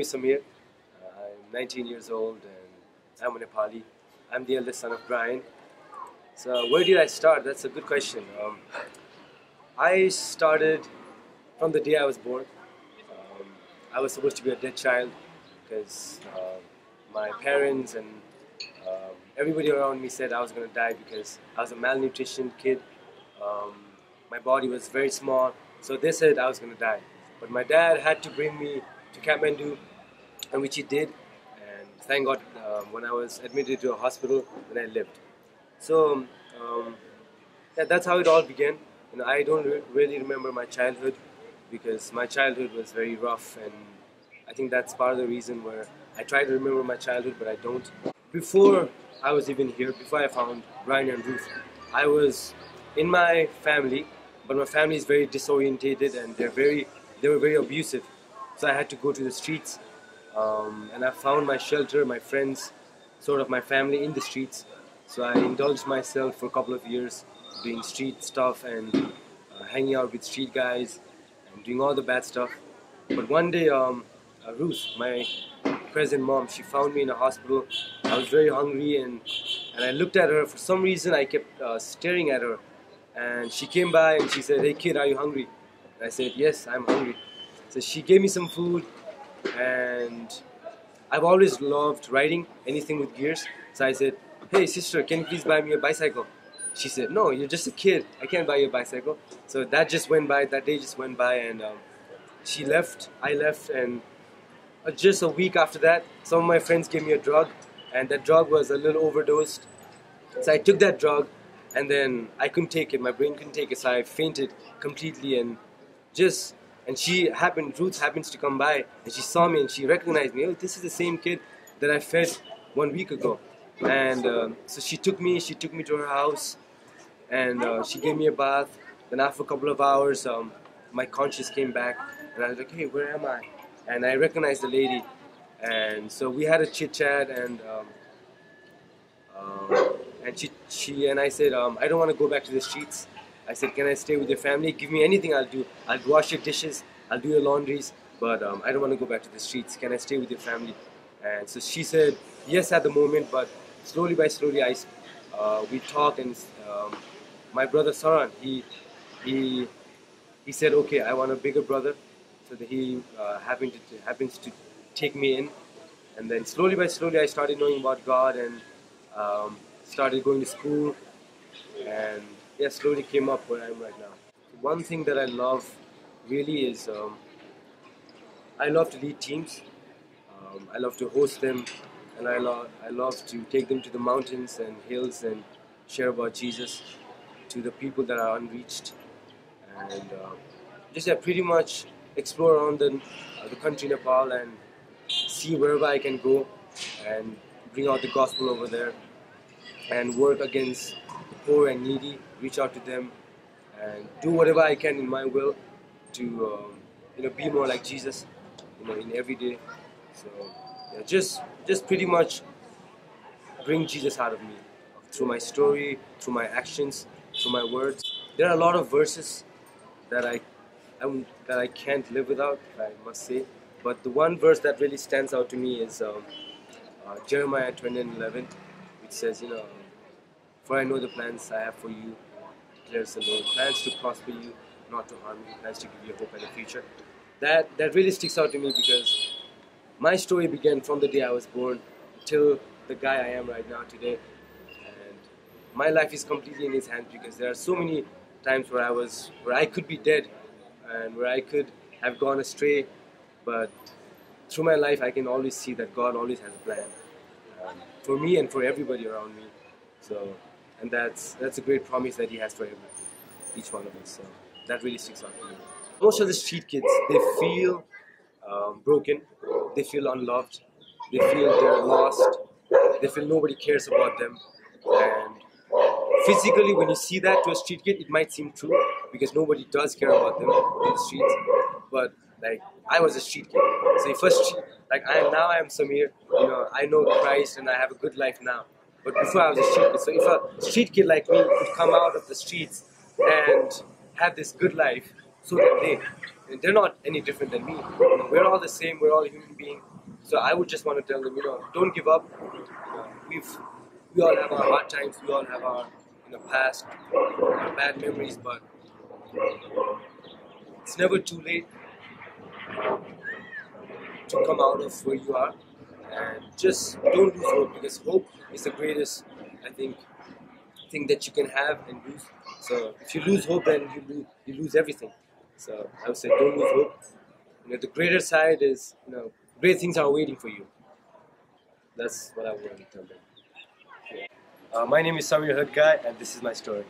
is Samir. I'm 19 years old and I'm a Nepali. I'm the eldest son of Brian. So where did I start? That's a good question. I started from the day I was born. Um, I was supposed to be a dead child because my parents and everybody around me said I was going to die because I was a malnutrition kid. Um, my body was very small, so they said I was going to die. But my dad had to bring me to Kathmandu, and which he did. And thank God, when I was admitted to a hospital, then I lived. So yeah, that's how it all began. I don't really remember my childhood because my childhood was very rough, and I think that's part of the reason where I try to remember my childhood, but I don't. Before I was even here, before I found Brian and Ruth, I was in my family, but my family is very disorientated and they were very abusive. So I had to go to the streets, and I found my shelter, my friends, sort of my family in the streets. So I indulged myself for a couple of years doing street stuff and hanging out with street guys and doing all the bad stuff. But one day, Ruth, my present mom, she found me in a hospital. I was very hungry and I looked at her. For some reason, I kept staring at her. And she came by and she said, "Hey kid, are you hungry?" And I said, "Yes, I'm hungry." So she gave me some food, and I've always loved riding anything with gears. So I said, "Hey sister, can you please buy me a bicycle?" She said, "No, you're just a kid. I can't buy you a bicycle." So that just went by. That day just went by, and she left. I left, and just a week after that, some of my friends gave me a drug, and that drug was a little overdosed. So I took that drug, and then I couldn't take it. My brain couldn't take it, so I fainted completely. Ruth happens to come by, and she saw me, and she recognized me. Oh, this is the same kid that I fed 1 week ago. And so she took me to her house, and she gave me a bath. Then after a couple of hours, my conscience came back, and I was like, "Hey, where am I?" And I recognized the lady, and so we had a chit chat, and she and I said, "I don't want to go back to the streets." I said, "Can I stay with your family? Give me anything, I'll do. I'll wash your dishes, I'll do your laundries, but I don't want to go back to the streets. Can I stay with your family?" And so she said, "Yes," at the moment, but slowly by slowly, we talked, and my brother Saran, he he said, "Okay, I want a bigger brother," so that he happens to take me in, and then slowly by slowly, I started knowing about God and started going to school, and yeah, slowly came up where I am right now. One thing that I love really is I love to lead teams. I love to host them, and I love to take them to the mountains and hills and share about Jesus to the people that are unreached, and just pretty much explore around the country Nepal and see wherever I can go and bring out the gospel over there and work against the poor and needy, reach out to them and do whatever I can in my will to be more like Jesus, in every day. So yeah, just pretty much bring Jesus out of me through my story, through my actions, through my words. There are a lot of verses that that I can't live without, I must say. But the one verse that really stands out to me is Jeremiah 20:11, which says, "For I know the plans I have for you, declares the Lord, plans to prosper you, not to harm you, plans to give you hope and a future." That really sticks out to me because my story began from the day I was born till the guy I am right now today, and my life is completely in His hands because there are so many times where I could be dead and where I could have gone astray, but through my life I can always see that God always has a plan for me and for everybody around me. So, and that's a great promise that He has for each one of us. So that really sticks out to me. Most of the street kids, they feel broken, they feel unloved, they feel they're lost, they feel nobody cares about them, and physically, when you see that to a street kid, it might seem true because nobody does care about them in the streets. But like, I was a street kid, so if I am Samir, I know Christ and I have a good life now. But before I was a street kid, so if a street kid like me could come out of the streets and have this good life, so can they. And they're not any different than me. We're all the same. We're all human beings. So I would just want to tell them, don't give up. We all have our hard times. We all have our past, our bad memories, but it's never too late to come out of where you are, and just don't lose hope, because hope is the greatest, I think, thing that you can have and lose. So if you lose hope, then you lose everything. So I would say don't lose hope. The greater side is, great things are waiting for you. That's what I want to tell them. My name is Samir Hudgai, and this is my story.